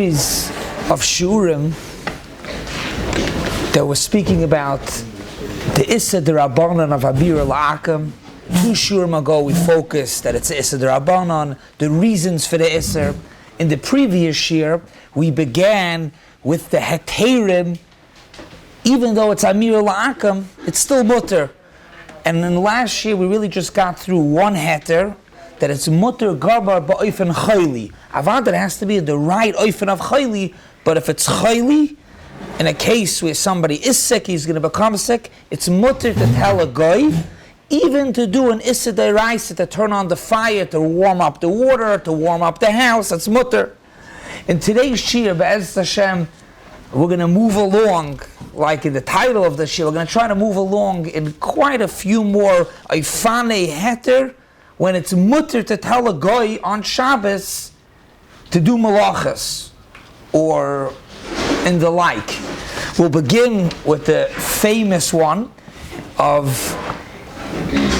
series of Shiurim that we're speaking about the Issa D'Rabbanan of Abir La'akam. 2 Shiurim ago we focused that it's Issa D'Rabbanan, the reasons for the Issa. In the previous Shiur, we began with the Heterim. Even though it's Amir La'akam, it's still mutter. And in the last year, we really just got through one heter, that it's mutter garbar ba'oifen chayli. Avad, it has to be the right oifen of chayli, but if it's chayli, in a case where somebody is sick, he's going to become sick, it's mutter to tell a guy, even to do an issa deraisa, to turn on the fire, to warm up the water, to warm up the house, that's mutter. In today's shiur, Be'ez Hashem, we're going to move along, like in the title of the shiur, we're going to try to move along in quite a few more oifane heter, when it's mutter to tell a guy on Shabbos to do malachas, or in the like. We'll begin with the famous one of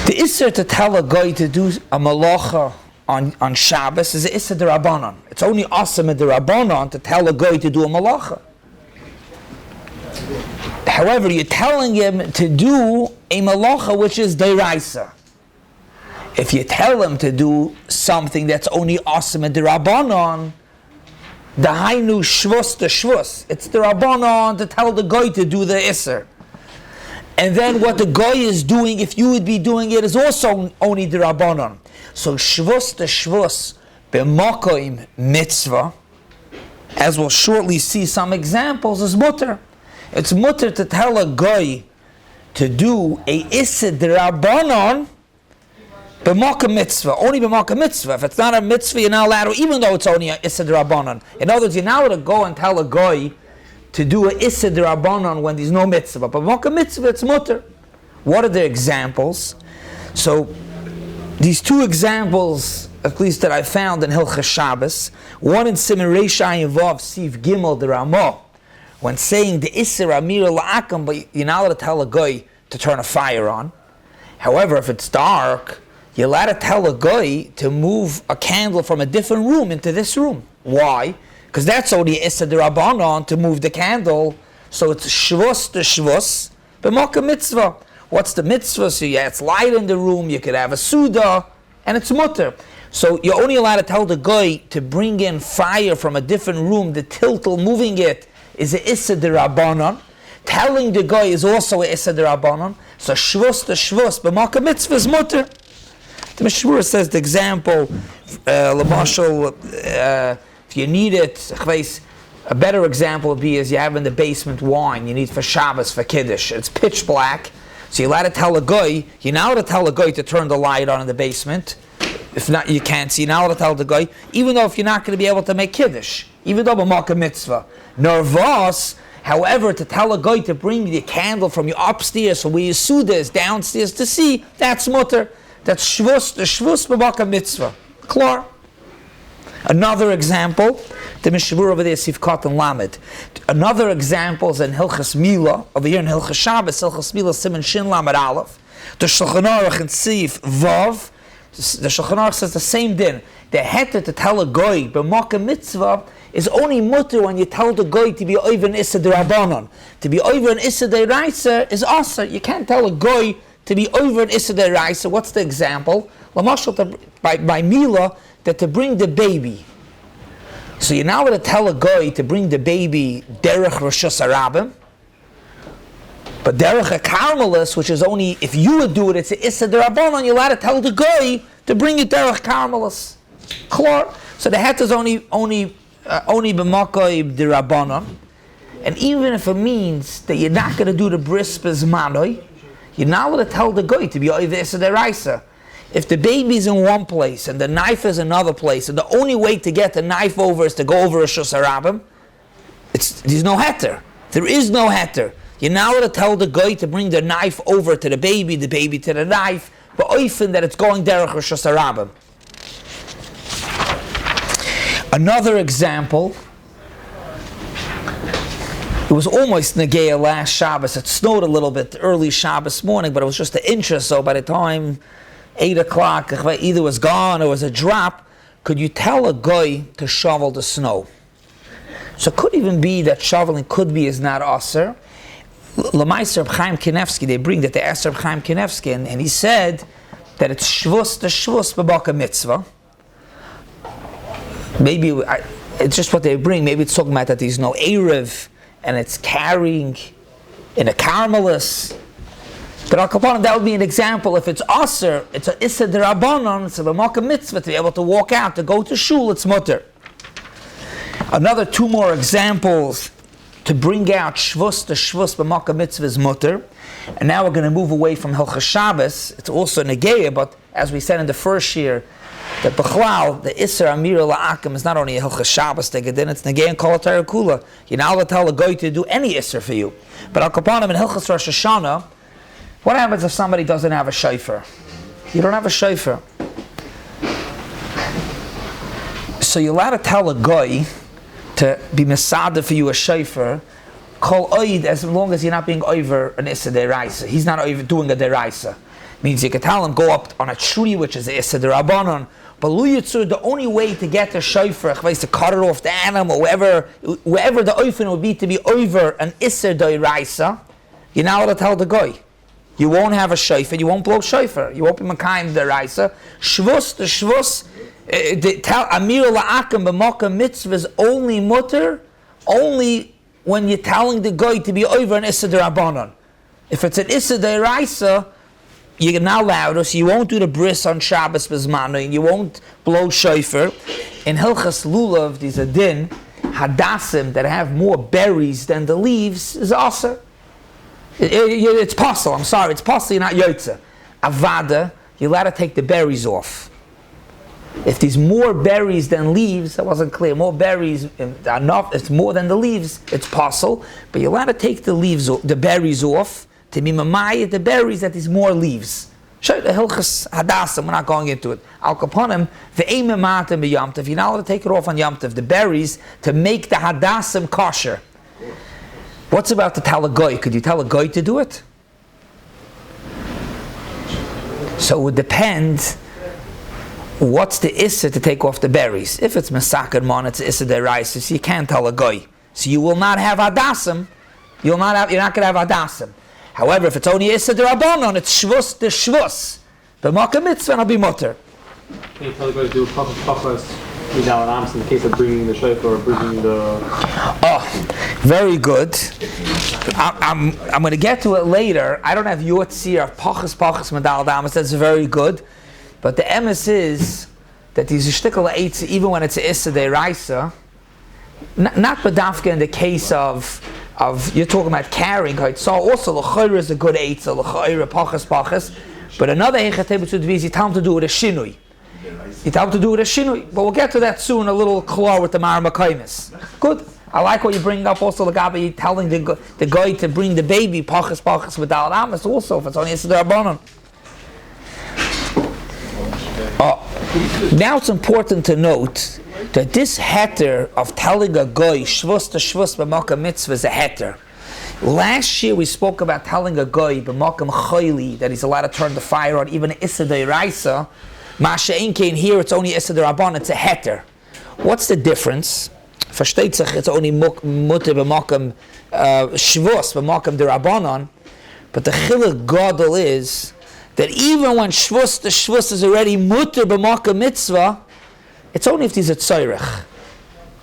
the Isser to tell a guy to do a malacha on Shabbos is the Isser D'Rabbanan. It's only awesome at D'Rabbanan to tell a guy to do a malacha. However, you're telling him to do a malacha which is deraisa. If you tell him to do something that's only awesome at the Rabbanon, the hainu shvus the shvus. It's the Rabbanon to tell the guy to do the Isser. And then what the guy is doing, if you would be doing it, is also only the Rabbanon. So shvus the shvus b'makoim mitzvah, as we'll shortly see some examples, is mutter. It's mutter to tell a guy to do a Isser the Rabbanon, b'makom mitzvah, only b'makom mitzvah. If it's not a mitzvah, you're not allowed to, even though it's only a Issa D'Rabbanan. In other words, you're not allowed to go and tell a guy to do a Issa D'Rabbanan when there's no mitzvah. But b'makom mitzvah, it's mutter. What are the examples? So, these two examples, at least that I found in Hilchas Shabbos, one in Siman Reish Ayin Vav Siv Gimel the Ramah, when saying the Issa Amir La'akam, but you're not allowed to tell a guy to turn a fire on. However, if it's dark, you're allowed to tell a guy to move a candle from a different room into this room. Why? Because that's only Issa D'Rabbanan to move the candle. So it's shvus to shvus, b'makom mitzvah. What's the mitzvah? So yeah, it's light in the room, you could have a suda, and it's mutter. So you're only allowed to tell the guy to bring in fire from a different room. The tiltal moving it is a Issa D'Rabbanan. Telling the guy is also a Issa D'Rabbanan. So shvus to shvus, b'makom mitzvah is mutter. The Mishmur says the example, if you need it, a better example would be as you have in the basement wine, you need for Shabbos, for Kiddush. It's pitch black, so you're allowed to tell a guy, you're not allowed to tell a guy to turn the light on in the basement. If not, you can't see. You're not allowed to tell the guy, even though if you're not going to be able to make Kiddush, even though b'makom mitzvah. Nervos, however, to tell a guy to bring the candle from your upstairs, from where your suda is, downstairs to see, that's mutter. That's shvus, the shvus b'makom mitzvah. Klar. Another example, the Mishabur over there, Sivkat and Lamed. Another example is in Hilchas Mila, over here in Hilchas Shabbos, Hilchas Mila, Siman Shin Lamed Aleph. The Shulchan Aruch in Sif Vav, the Shulchan Aruch says the same din. The heter to tell a guy b'makom mitzvah is only mutter when you tell the guy to be over an Issa D'Rabbanan. To be over an Issa D'Raisa is asa. You can't tell a guy to be over an Issa D'Raisa. What's the example? Lamashal, by Mila, that to bring the baby. So you're now going to tell a guy to bring the baby derech Rosh Hashanah, but derech a Carmelis, which is only, if you would do it, it's an Issa D'Rabbanan, you're allowed to tell the guy to bring it derech Carmelis. Klar. So the het is only b'makom D'Rabbanan, and even if it means that you're not going to do the bris bezmanoi, you're not allowed to tell the guy to be over Issa D'Raisa. If the baby's in one place and the knife is another place, and the only way to get the knife over is to go over a Shus Harabim, there's no heter. There is no heter. You're now allowed to tell the guy to bring the knife over to the baby to the knife, but often that it's going derech Shus Harabim. Another example, it was almost Negeya last Shabbos. It snowed a little bit early Shabbos morning, but it was just an inch, so by the time 8 o'clock, either was gone or was a drop, could you tell a guy to shovel the snow? So it could even be that shoveling could be is not aser. L'maiser Chaim Kinevsky, they bring that they asked Chaim Kinevsky, and he said that it's shvus the shvus b'baka mitzvah. Maybe it's just what they bring. Maybe it's talking about that there's no erev and it's carrying in a carmelis. But al kapanim, that would be an example. If it's aser, it's a issa derabanan, it's a b'maka mitzvah to be able to walk out, to go to shul, it's mutter. Another two more examples to bring out shvus, the shvus b'maka mitzvah is mutter. And now we're going to move away from Hilchas Shabbos. It's also negeya, but as we said in the first year, that b'chlal, the Isser Amir La'akim is not only a Hilchas Shabbos tegedin, it's negeya and kol Torah kula. You're not allowed to tell a guy to do any Isser for you. But al kapanim in Hilchas Rosh Hashanah, what happens if somebody doesn't have a shofar? You don't have a shofar. So you're allowed to tell a guy to be mesada for you a shofar, kol oid, as long as you're not being over an issa deraisa. He's not over doing a deraisa. Means you can tell him go up on a tree which is a issa derabanan. But luyitzur, the only way to get the shofar is to cut it off the animal, wherever the oifen would be to be over an issa deraisa. You're not allowed to tell the guy. You won't have a shofar. You won't blow shofar. You won't be makayim deraisa. Shvus the shvus. Tell Amir La'akim b'maka mitzvah is only mutter, only when you're telling the guy to be over an Issa D'Rabbanan. If it's an Issa D'Raisa, you're not allowed, so you won't do the bris on Shabbos b'zmanu, and you won't blow shofar. In Hilchas Lulav, there's a din, hadassim that have more berries than the leaves is aser. It's possible, I'm sorry, it's possible, you're not yotze. Avada, you're allowed to take the berries off. If there's more berries than leaves, that wasn't clear. More berries, enough. It's more than the leaves. It's possible, but you're allowed to take the berries off to be mamaya the berries that is more leaves. Show the hilchas hadassim. We're not going into it. Al kaponim ve'emematim b'yamtiv. You're not allowed to take it off on yamtiv. The berries to make the hadassim kosher. What's about to tell a goy? Could you tell a goy to do it? So it would depend. What's the issa to take off the berries? If it's mesakad mon, it's issa deraisa, so you can't tell a guy. So you will not have hadassim. You're not going to have hadassim. However, if it's only issa derabanan, it's shvus the shvus. The makkah mitzvah will be mutter. Can you tell the guy to do pachas midal ams in the case of bringing the shofar or bringing the? Oh, very good. I'm going to get to it later. I don't have your tzir of pachas midal ams. That's very good. But the emes is that these shtickle eitz, even when it's a issa deraisa, not badafka in the case of you're talking about carrying. So also l'chayra is a good eitz, l'chayra pachas. But another hechatebut should be you tell him to do it a shinui. You tell him to do it a shinui. But we'll get to that soon. A little klar with the maramakayimis. Good. I like what you're bringing up. Also, the Gabi telling the guy to bring the baby pachas with al amas. Also, if it's only issa derabanan. Now it's important to note that this heter of telling a goy shvus to shvus b'makam mitzvah is a heter. Last year we spoke about telling a goy b'makam chayli that he's allowed to turn the fire on, even issa deraisa. Masha inkein here it's only issa derabban, it's a heter. What's the difference? Versteht sich, it's only mutter b'makam shvus b'makam derabbanon, but the chiluk gadol is that even when shvus the shvus is already mutter b'makam mitzvah, it's only if there's a tzairich.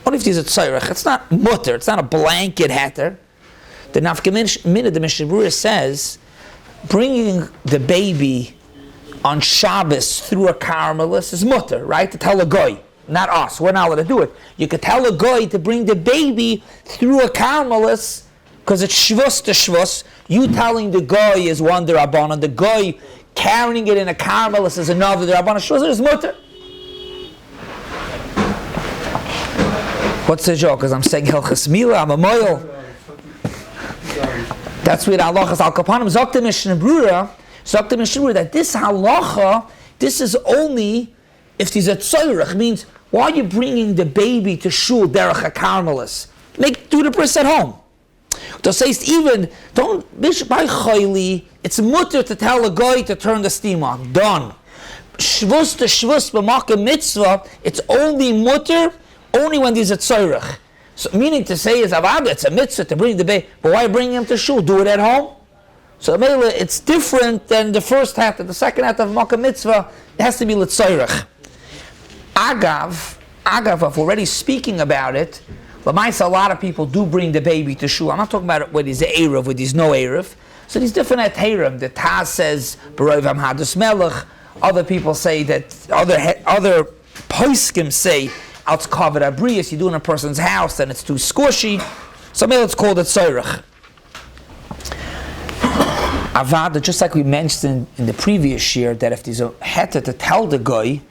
Only if there's a tzairich. It's not mutter. It's not a blanket heter. The nafkamina, the Mishnah Berurah says, bringing the baby on Shabbos through a carmelis is mutter, right? To tell a goy, not us. We're not allowed to do it. You could tell a goy to bring the baby through a carmelis because it's shvus to shvus. You telling the goy is one derabbanan. The goy carrying it in a carmelis is another derabbanan. Shvus is mutter. What's the joke? Because I'm saying Hilchas Mila, I'm a moil. That's where the halachas al kapanim zok the Mishnah Berurah that this halacha, this is only if there's a tzairach. Means why are you bringing the baby to shul derech a carmelis? Do the bris at home. To say even don't by chayli. It's mutter to tell a guy to turn the steam on. Done. Shvus to shvus b'makam mitzvah. It's only mutter. Only when there's a tzairach. So meaning to say is, Avad, it's a mitzvah to bring the baby, but why bring him to shul? Do it at home. So it's different than the first half. The second half of Makkah mitzvah, it has to be l'tzayrach. Agav, if we're already speaking about it, a lot of people do bring the baby to shul. I'm not talking about it when he's Erev, when he's no Erev. So these different Ateirim. The Taz says, B'roiv Hadus Melech. Other people say that, other Poskim say, Alts Kavod Abrius, you do it in a person's house, then it's too squishy. So maybe it's called a Tzayrach. Avad, just like we mentioned in the previous year, that if there's a heter to tell the guy,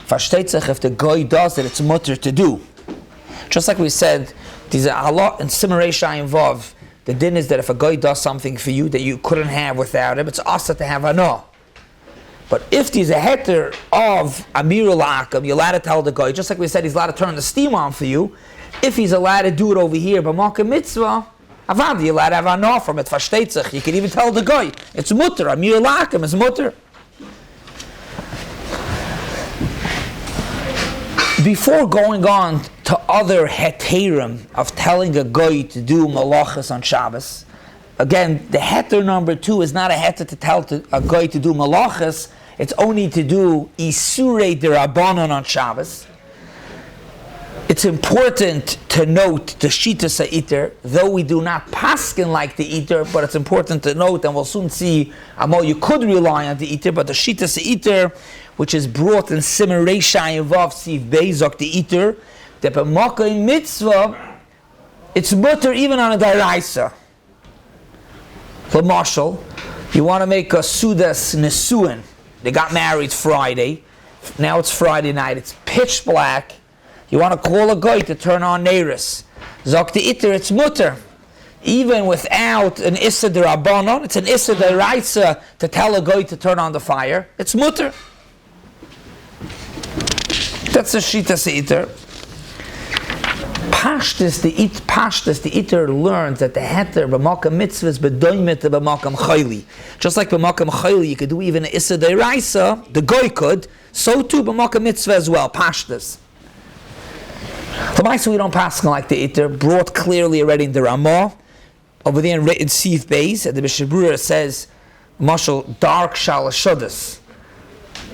if the guy does it, it's mutter to do. Just like we said, there's a lot in Simarei Shayim. The din is that if a guy does something for you that you couldn't have without him, it's asa to have hana. But if there's a heter of Amirul Akam, you're allowed to tell the guy, just like we said, he's allowed to turn the steam on for you. If he's allowed to do it over here, but Makkah mitzvah, Avad, you're allowed to have hana from it. Fashteitzach, you can even tell the guy, it's mutter. Amirul Akam is mutter. Before going on to other heterim of telling a guy to do malachas on Shabbos, again, the heter number 2 is not a heter to tell a guy to do malachas, it's only to do isurei derabanan on Shabbos. It's important to note the shita sa'iter, though we do not paskin like the eater, but it's important to note, and we'll soon see, you could rely on the eater, but the shita sa'iter, which is brought in Simarei Shayim Vav Siv Beis the eater, that b'makkah in mitzvah, it's mutter even on a daraisa. For Marshall, you want to make a sudas nesuin. They got married Friday. Now it's Friday night. It's pitch black. You want to call a guy to turn on neiris. Zok the iter, it's mutter. Even without an issa d'Rabbanon, it's an issa d'Raisa to tell a guy to turn on the fire. It's mutter. That's a shita seiter. Pashtus the iter learns that the heter b'makam mitzvah is b'doimet b'makam chayli. Just like b'makam chayli, you could do even an issa d'Raisa, the guy could, so too b'makam mitzvah as well, pashtus. The Meis we don't pass like the iter, brought clearly already in the Ramah, over there in Sif Beis, and the Mishabura says, Mashal, dark shalashudas.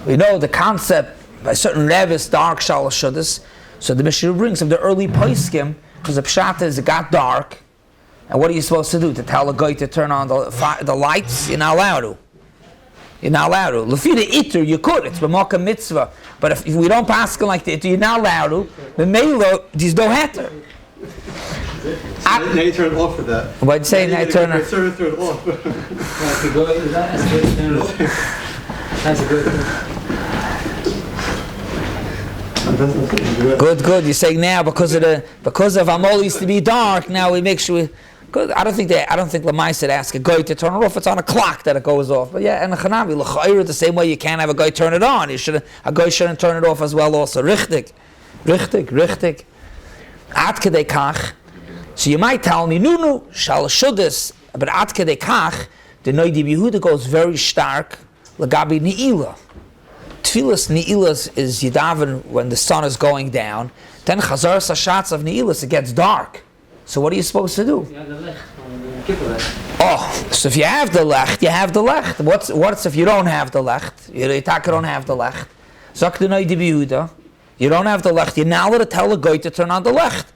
We know the concept by certain Revis, dark shalashudas. So the Mishabura brings from the early Poskim, because the Pshat is it got dark, and what are you supposed to do? To tell a guy to turn on the lights? You're not allowed to. You're not allowed to. Lefi the iter, you could. It's b'makkah mitzvah. But if we don't pass like the iter, you're not allowed to. The melo, there's no heter. Now you turn it off for that. What'd you say? Now you turn it. Turn it off. That's a good. That's a good. Good. You're saying now because of Amol used to be dark. Now we make sure. Good. I don't think Lamai said ask a guy to turn it off. It's on a clock that it goes off. But yeah, and the Chanavi l'chayr the same way you can't have a guy turn it on. A guy shouldn't turn it off as well. Also, richtig. Ad kedei kach. So you might tell me, no, shalashudas, but ad kedei kach, the Noidi Yehuda goes very stark. Lagabi ni'ila. Tfilas ni'ilas is Yidaven when the sun is going down. Then chazar sashatz of ni'ilas, it gets dark. So what are you supposed to do? So if you have the lecht, you have the lecht. What's if you don't have the lecht? You don't have the lecht. Zok the Noidi Yehuda, you don't have the lecht. You're now allowed to tell a guy to turn on the lecht.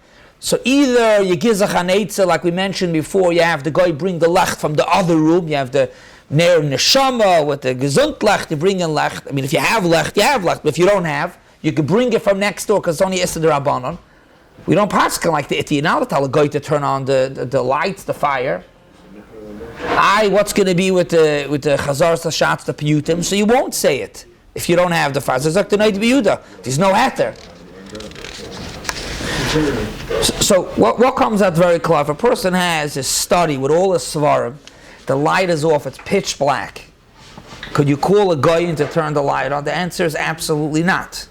So either you give a chanetza, like we mentioned before, you have the guy bring the lecht from the other room. You have the ner neshama with the gesund lecht. You bring in lecht. I mean, if you have lecht, you have lecht. But if you don't have, you can bring it from next door because it's only Issa D'Rabbanan. We don't pass like the iti. Now to tell a guy to turn on the lights, the fire. What's going to be with the chazar sashatz, the piyutim? So you won't say it if you don't have the fire. So it's like the night biyuda. There's no heter. So what comes out very clear? If a person has his study with all his svarim, the light is off, it's pitch black. Could you call a guy in to turn the light on? The answer is absolutely not.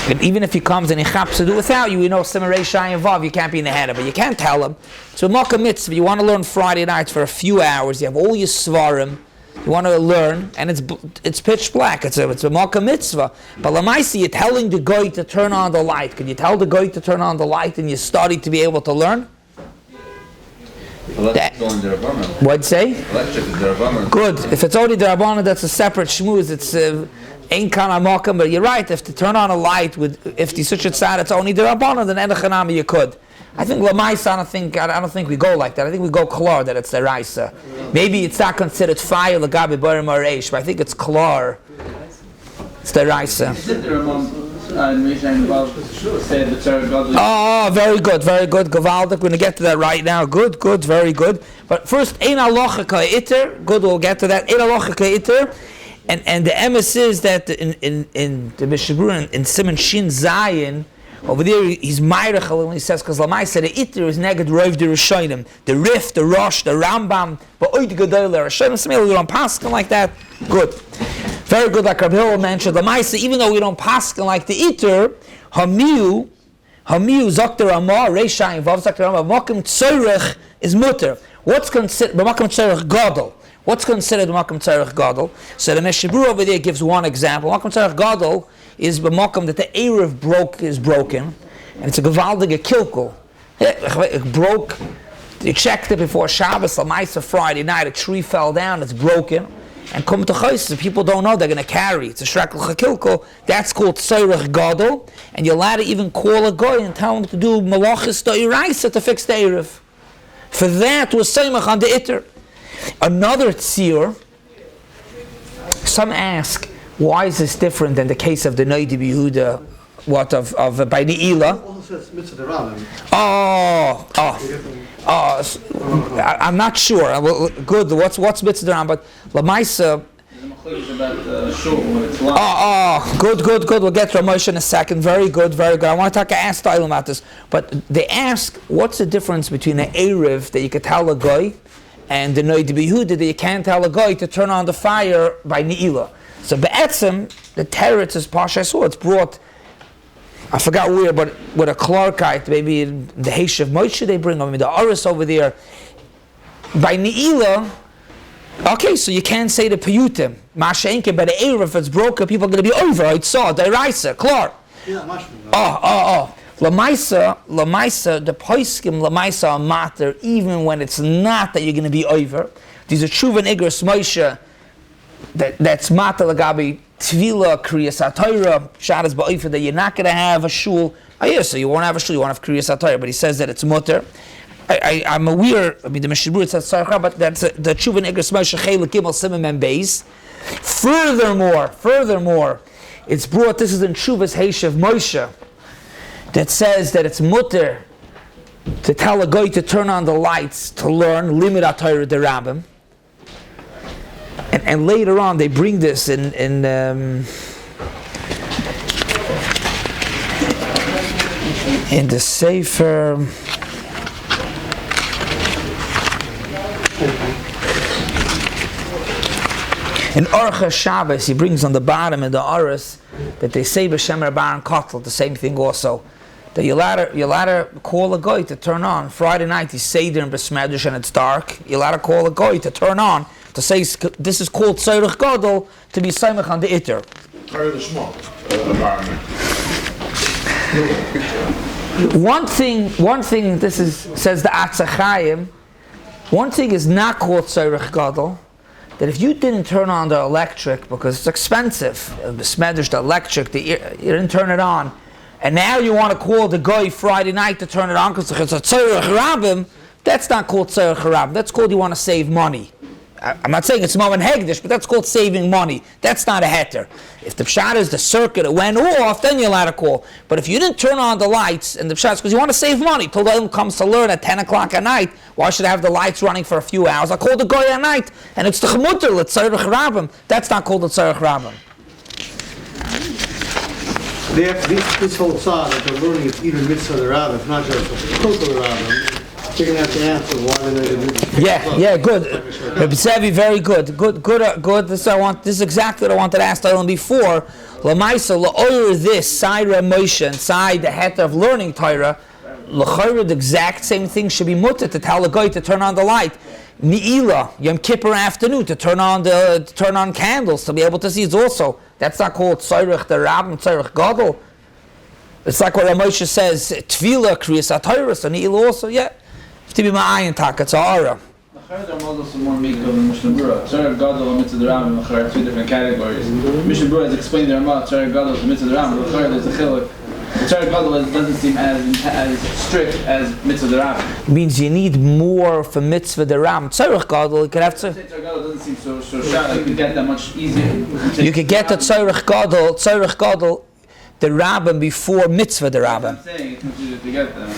And even if he comes and he chaps to do without you, Simarei Shayim Vav, you can't be in the head of it. You can't tell him. So Makkah mitzvah, you want to learn Friday nights for a few hours, you have all your svarim, You want to learn, and it's pitch black. It's a Malka mitzvah. But Lamaisi, you're telling the guy to turn on the light. Can you tell the guy to turn on the light and you study to be able to learn? What'd say? Electric is derabbanan. Good. If it's only derabbanan, that's a separate shmooze. It's ain't kana malkam. But you're right. If to turn on a light with if the such a tzad, it's only derabbanan, then edachanami you could. I think Lamaisa, I don't think we go like that. I think we go klar that it's the raisa. Maybe it's not considered fire lagabi barim areish, but I think it's klar. It's the raisa. Oh, very good, Gavaldik. We're going to get to that right now. Good, very good. But first, ein halacha ka'iter. Good, we'll get to that. Ein halacha ka'iter. And the emes is that in the Mishabur in Simon Shin Zayin, over there he's Meirach when he says, because Lamai said the iter is neged roiv the Rishonim, the Rif, the Rosh, the Rambam, but oid gadol the Rishonim. Some we don't paskin like that. Good. Very good, like Rabbi Hillel mentioned, Lamaisa, even though we don't paskin like the iter, Hamiu, Zokter Amar, Reisha, Vav Zokter Amar, Makim Tzorech is mutter. What's considered Makim Tzorech Gadol? What's considered Makim Tzorech Gadol? So the Meshabur over there gives one example. Makim Tzorech Gadol is b'makom that the Erev is broken, and it's a gevaldige kilkel. It broke. You checked it before Shabbos, Lamaisa Friday night. A tree fell down. It's broken. And come to Chayis, people don't know they're going to carry. It's a shrekel chakilko. That's called Tzorech Gadol. And you're allowed to even call a guy and tell him to do malachis do'iraisa to fix the Erev. For that was Seimach on the Itter. Another tzir, some ask, why is this different than the case of the Noidi B'Yehuda, of by Ne'ilah? I'm not sure. Well, good. What's mitzvah, but Lamaisa. Good. We'll get to Moshe in a second. Very good. I want to talk to ask Tyler about this, but they ask, what's the difference between an Erev that you could tell a guy and the Noid B'Yehuda that you can't tell a guy to turn on the fire by Ne'ilah? So Be'etzim, the teretz is Pasha Saw. It's brought, I forgot where, but with a Clarkite, maybe in the Heish of Moshe they bring, I mean the Aris over there. By Ne'ilah, okay, so you can't say the Piyutim. Masha'enke, by the Erev, if it's broken, people are going to be over. I saw, Dairaisa, Klar. Lamaisa, the Poiskim, Lamaisa are matter, even when it's not that you're going to be over. These are Tshuva Igros Moshe, that's matter lagabi tvila kriyas atayra shadas ba'ofer that you're not going to have a shul. Oh yeah, so you won't have a shul, you won't have kriyas atayra, but he says that it's mutter. I'm aware. I mean the Mishabur says sarcha, but that's the tshuva negros Moshe chelik gimel simim and Beis. Furthermore, it's brought. This is in Tshuvas Heishav Moshe that says that it's mutter to tell a guy to turn on the lights to learn limit atayra derabim. And later on, they bring this in the Sefer. In Orcha Shabbos, he brings on the bottom in the Aris that they say B'Shem Rabbi and Kotl, the same thing also. That you're allowed to call a guy to turn on. Friday night, he's Seder and Besmedrash and it's dark. You're allowed to call a guy to turn on. To say this is called Tzorech Gadol, to be Seimach on the Itter. One thing this is, says the Chaim, one thing is not called Tzorech Gadol, that if you didn't turn on the electric, because it's expensive, the electric, you didn't turn it on, and now you want to call the guy Friday night to turn it on because it's a Tzorech Rabim, that's not called Tzorech Rabim, that's called you want to save money. I'm not saying it's Maman Hegdish, but that's called saving money. That's not a heter. If the pshat is the circuit, it went off, then you're allowed to call. But if you didn't turn on the lights, and the pshat is because you want to save money, till the Ilm comes to learn at 10 o'clock at night, why should I have the lights running for a few hours? I call the guy at night, and it's the Chemutter, it's Tzorech Rabim. That's not called the Tzorech Rabim. This whole thought that they're learning is even mitzvah the Rabbim, not just the total Rabbim. You're going to have to answer why they Yeah, good. Rabbi Sevi, very good. Good. This is exactly what I wanted to ask Tyler before. Lamaisa, la'oyer this, side Reb Moshe, and side the heter of learning Torah, l'chayra, the exact same thing should be mutter to tell a guy to turn on the light. Ni'ila, Yom Kippur afternoon, to turn on candles, to be able to see. It's also, that's not called Tzorech the Rabbim, Tzorech Gadol. It's like what Moshe says, Tefillah, Kriyas HaTorah, so Ni'ila also, yeah. To be ma'ayin tak, it's Ha'ara. The models are more meaningful than Mishnah Berurah. Tzorech Gadol and Mitzvah Rabbim are two different categories. Mishnah Berurah has explained their Ramah, Tzorech Gadol and Mitzvah Rabbim, but there's a chiluk. Tzorech Gadol doesn't seem as strict as Mitzvah Rabbim. Means you need more for Mitzvah Rabbim. Tzorech Gadol, you could have to. Tzorech Gadol doesn't seem so sharp, like you could get that much easier. You could get the Tzorech Gadol, the Rabbim before Mitzvah the Rabbim. I'm saying it's much easier to get them.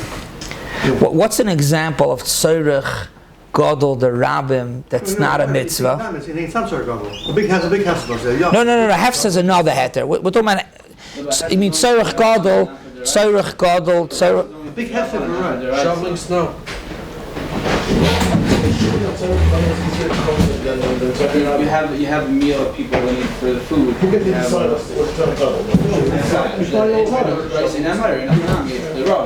What's an example of Tzorech Gadol the Rabbim that's not a mitzvah? It ain't some sort of gadol. A big hefsah. No. Hefsah is another heter. We're talking about. You mean Tzorech Gadol? A big hefsah. Shoveling snow. You have a meal of people waiting for the food.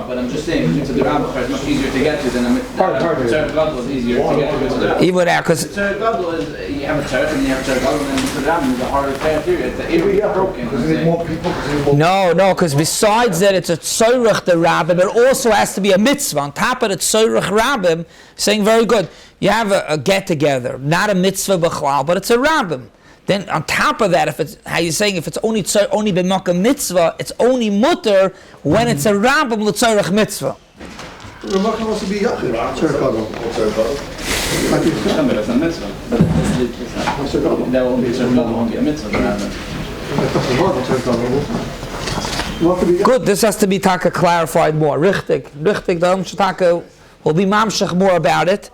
But I'm just saying, Mitzvah the Rabbim is much easier to get to than a Tzorech Gadol is easier to get to. Even that, because Tzorech Gadol is you have a Tzorech and you have a Tzorech Gadol, and then Mitzvah the Rabbim is a harder criteria. It's the area broken. no, because besides that, it's a Tzorech the Rabbim. It also has to be a mitzvah on top of the Tzorech Rabbim. Saying very good. You have a get together, not a mitzvah b'chlal, but it's a Rabbim. Then on top of that, if it's how you saying, if it's only b'makam mitzvah, it's only mutter when it's a Rabbim l'tzorech mitzvah. Remakam wants to be yachid. Tzorech gadol. That's not mitzvah. That won't be Tzorech Gadol, won't be a mitzvah. Good. This has to be taka clarified more. Richtig. The taka will be mamshach more about it.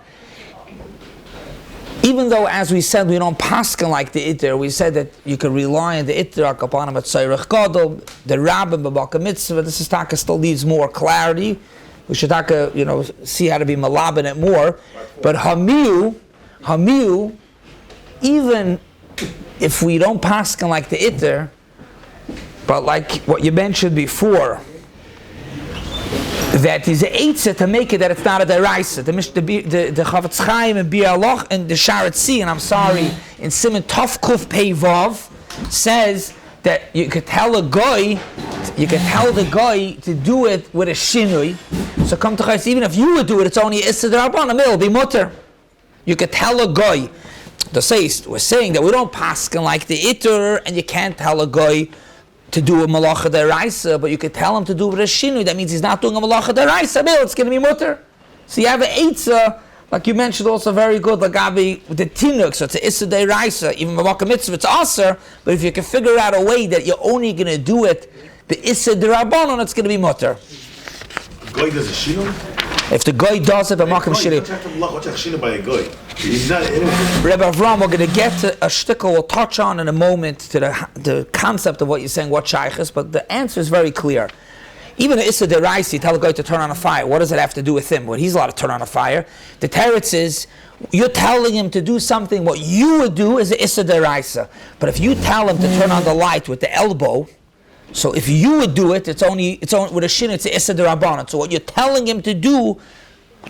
Even though, as we said, we don't paskin like the Itter, we said that you can rely on the Itter upon him at Tzorech Gadol, the Rabbim, B'Baka Mitzvah. This is taka still needs more clarity. We should taka, see how to be malab in it more. But Hamiu, even if we don't paskin like the Itter, but like what you mentioned before, that is a eitzah to make it that it's not a deraisa. The Chavetz Chaim and Bialoch and the Sharatzi, and I'm sorry, in Siman Tov Kuf Pei Vav, says that you could tell the guy to do it with a shinui. So come to Chayes, even if you would do it, it's only Issa D'Rabbanan, it'll be mutter. You could tell a guy. We're saying that we don't paskin like the Itter, and you can't tell a guy to do a malacha deraisa, but you could tell him to do it with a shinui. That means he's not doing a malacha deraisa. It's going to be mutter. So you have an eitzah, like you mentioned, also very good. Like Gabi with the tinuk, so it's an issa deraisa. Even malach mitzvah, it's aser. But if you can figure out a way that you're only going to do it the issa derabanan, it's going to be mutter. The guy does a shinui? If the guy does it, b'makam shiri. Rabbi Avram, we're going to get to a shtickle we'll touch on in a moment to the concept of what you're saying, what shaykhis, but the answer is very clear. Even the Issa Deraisi, tell a guy to turn on a fire. What does it have to do with him? Well, he's allowed to turn on a fire. The teretz is, you're telling him to do something, what you would do is the Issa Deraisa. But if you tell him to turn on the light with the elbow, so if you would do it, it's only with a shin, it's the Issa D'Rabbanan. So what you're telling him to do,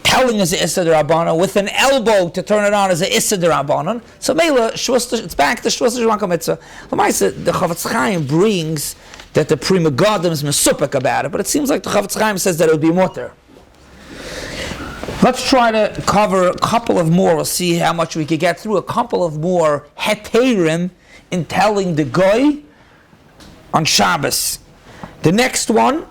telling is the Issa D'Rabbanan, with an elbow to turn it on is the Issa D'Rabbanan. So Mela, it's back to Shvus D'Shmakam Mitzvah. The Chavetz Chaim brings that the Prima Godim is mesupik about it, but it seems like the Chavetz Chaim says that it would be mutter. Let's try to cover a couple of more. We'll see how much we can get through. A couple of more heterim in telling the goy on Shabbos. The next one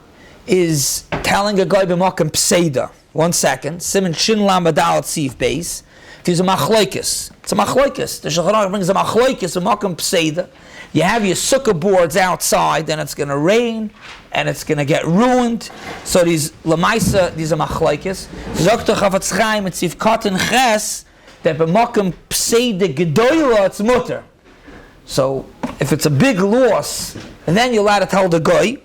is telling a guy b'makam pseida. 1 second. Siman Shin Lam Adal Tzif Beis. There's a machlokes. It's a machlokes. The Shulchan Aruch brings a machlokes b'makam pseida. You have your sukkah boards outside, and it's going to rain, and it's going to get ruined. So these lamaisa, these are machlokes. Dr. Chavetz Chaim and Tzif Katan Ches that b'makam pseida gedoyla it's mutter. So if it's a big loss, and then you're allowed to tell the guy.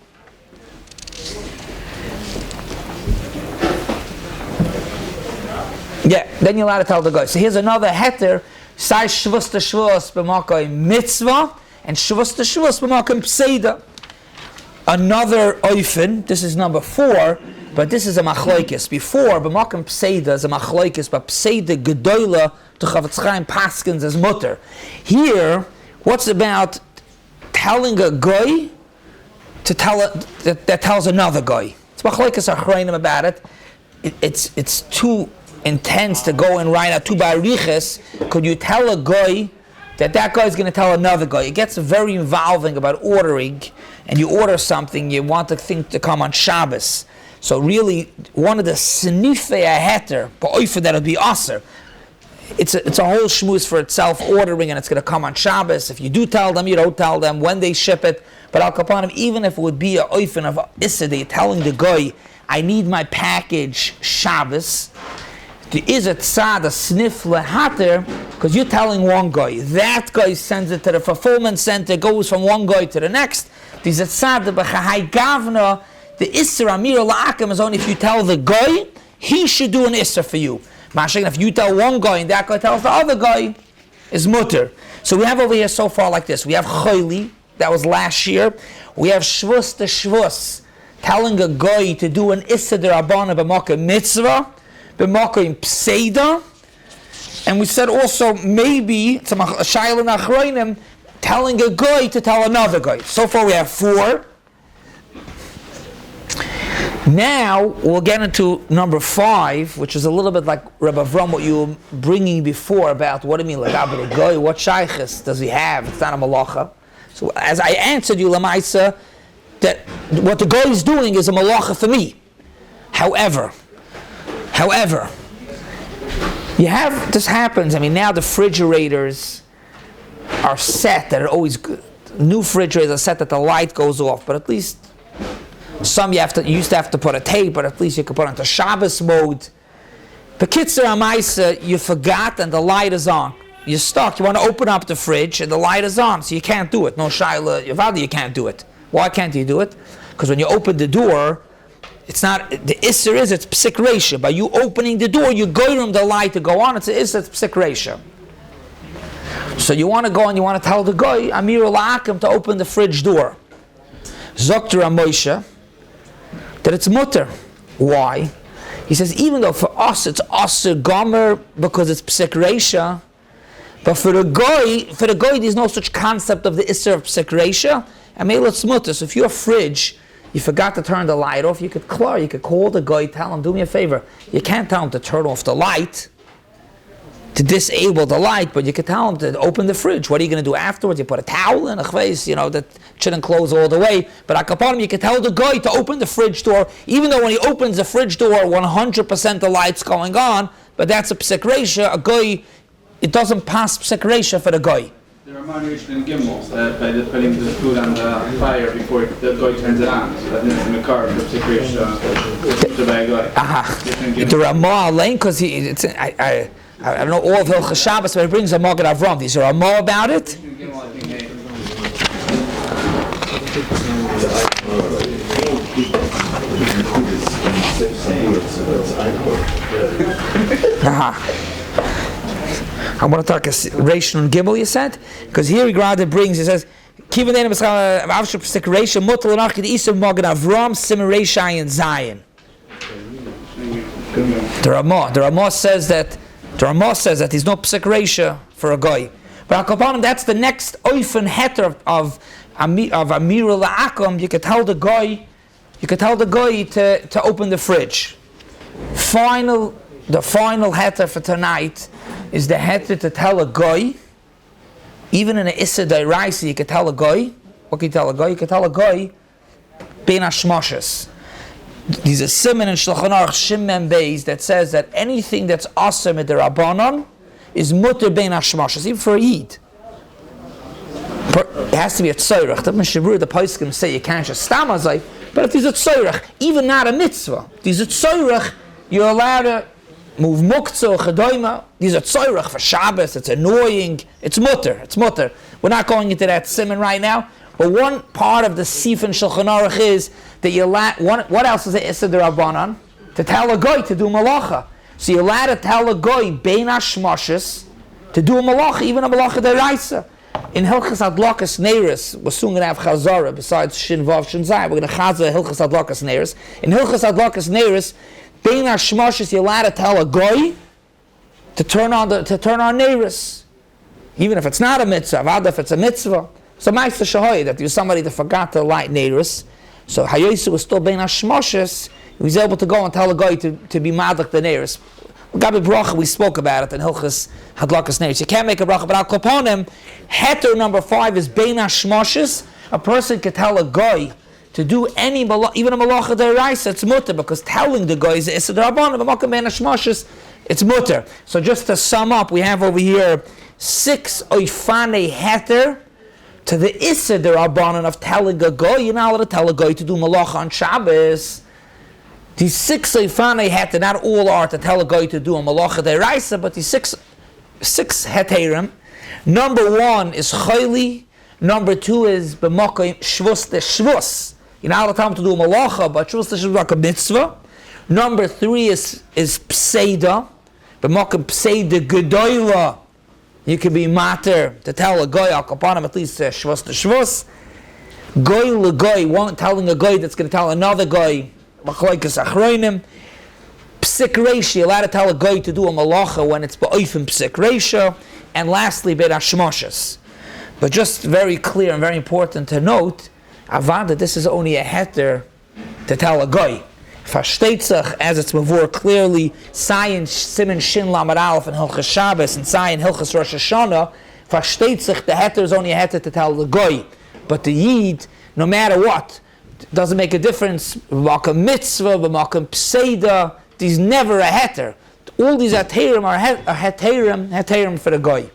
Yeah, then you're allowed to tell the guy. So here's another heter. Sai shvus to shvus b'makay mitzvah, and shvus to shvus b'makay pseida. another oifen. This is number 4, but this is a machlokes. Before, b'makom pseida is a machlokes, but pseida gedola to Chavetz Chaim paskins as mutter. Here, what's about telling a guy to tell that tells another guy? It's machlokes achronim about it. It's too intense to go and write out two bariches. Could you tell a guy that guy is going to tell another guy? It gets very involving about ordering, and you order something, you want the thing to come on Shabbos. So really, one of the snifei heter, ba'oifer that would be aser. It's a whole shmuz for itself, ordering, and it's going to come on Shabbos. If you do tell them, you don't tell them when they ship it. But al kapanim, even if it would be a oifen of issa, they're telling the guy, I need my package Shabbos. There is a tzad, a sniff lehater, because you're telling one guy. That guy sends it to the fulfillment center, goes from one guy to the next. There's a tzad, the b'chahai gavna, the isser amir la'akim is only if you tell the guy, he should do an isser for you. Masha'in, if you tell one guy and that guy tells the other guy, is mutter. So we have over here so far like this. We have chayli, that was last year. We have shvus to shvus, telling a guy to do an isser derabana b'makom mitzvah, b'makom pseida, and we said also maybe it's a shayla nachroinim, telling a guy to tell another guy. So far we have 4. Now we'll get into number 5, which is a little bit like Rabbi Avram, what you were bringing before about what do you mean like a guy? What shaychus does he have? It's not a malacha. So as I answered you, Lamaisa, that what the guy is doing is a malacha for me. However, you have, this happens, I mean now the refrigerators are set that are always good. New refrigerators are set that the light goes off, but at least some you used to have to put a tape, but at least you could put it into Shabbos mode. B'kitzur ha'maisa, you forgot and the light is on. You're stuck, you want to open up the fridge and the light is on, so you can't do it. No shayla, yavada, you can't do it. Why can't you do it? Because when you open the door, it's not, the isser is, it's psik reisha. By you opening the door, you goyim the light to go on, it's isser, it's psik reisha. So you want to go and you want to tell the guy, Amir la'akim, to open the fridge door. Zokter Moshe, that it's mutter. Why? He says, even though for us it's aser gomer because it's psik reisha, but for the guy there's no such concept of the isser of psik reisha, and maybe it's mutter. So if your fridge, you forgot to turn the light off, you could call the guy, tell him, do me a favor. You can't tell him to turn off the light, to disable the light, but you could tell him to open the fridge. What are you going to do afterwards? You put a towel in a chveis, that shouldn't close all the way. But akapanim, you could tell the guy to open the fridge door, even though when he opens the fridge door, 100% the light's going on, but that's a psik reisha. A guy, it doesn't pass psik reisha for the guy. There are moderation in gimbals by putting the food on the fire before the guy turns it on. So that means in the car, the psik reisha, to buy a guy. The Ramah lane, because I don't know all of Hilchas Shabbos, but he brings a Magen Avram. These are a more about it. I want to talk a Rishon and Gimel, you said? Because here he rather brings, he says, Kivan Denim B'schal Avshap P'sek Reisha Mutal Anach Kid Isa Magen Avram Sim Reishai and Zion. The Ramah says that there's no psik reisha for a guy. But Akapanim, that's the next oifen heter of Amir la'akum. You could tell the guy to open the fridge. The final heter for tonight is the heter to tell a guy, even in an issa dairaisi, you could tell a guy. What can you tell a guy? You could tell a guy ben hashmoshes. There's a siman in Shulchan Aruch Shimon Beis that says that anything that's aser mid'Rabbanan is mutter bein hashmashas, even for a yid. It has to be a tzoyrach. The Shiur, the poskim say you can't just stamazay, but if there's a tzoyrach, even not a mitzvah, if there's a tzoyrach, you're allowed to move muktzah, chedoima. There's a tzoyrach for Shabbos. It's annoying. It's mutter. We're not going into that siman right now. But one part of the Sif and Shulchan Aruch is that you allow, what else is it Issa D'Rabbanan? To tell a guy to do malacha. So you're allowed to tell a guy, Bein Hashmoshes, to do a malacha, even a malacha D'Oraisa. In Hilchas Adlakas Neiris, we're soon going to have Chazara, besides Shin Vav Shin Zay, we're going to Chazar Hilchas Adlakas Neiris. In Hilchas Adlakas Neiris, Bein HaShmoshes, you're allowed to tell a goy to turn on Neiris. Even if it's not a mitzvah, Avad if it's a mitzvah. So Ma'aser Shahoy, that there's somebody that forgot to light Neiris. So Hayosu was still Bein HaShmoshes, he was able to go and tell a guy to be madlik the Neiris. Gabi bracha, we spoke about it in Hilchas Hadlakas Neiris. You can't make a bracha, but Al Koponim, heter number 5 is Bein HaShmoshes. A person could tell a guy to do any malacha, even a malacha deraisa, it's mutter, because telling the guy is Issa D'Rabbanan, but Makam Bein HaShmoshes, it's mutter. So just to sum up, we have over here 6 oifane heter to the Issa D'Rabbanan of telling a guy. You're not allowed to tell a guy to do malacha on Shabbos. These 6 oifane heter, not all are to tell a guy to do a malacha deraisa, but these 6 heterim. Number 1 is chayli. Number 2 is b'makay shvus de shvus. You're not allowed to tell him to do a malacha, but shvus de shvus is like a mitzvah. Number 3 is pseida. B'makay pseida gedoyla. You can be mater to tell a guy upon him at least shvus de shvus. Goy le goy, telling a guy that's going to tell another guy. Machlokes achronim. Psik reisha, you're allowed to tell a guy to do a malacha when it's ba'oifim psik reisha. And lastly, Bein HaShmoshes. But just very clear and very important to note, Avada, this is only a heter to tell a guy. Fashteitzach, as it's before clearly, Sayin Siman Shin Lamed Aleph in Hilchas Shabbos and Sayin Hilchas Rosh Hashanah, Fashteitzach, the heter is only a heter to tell the guy. But the Yid, no matter what, doesn't make a difference. B'makam mitzvah, b'makam pseida, there's never a heter. All these heterim are heterim for the guy.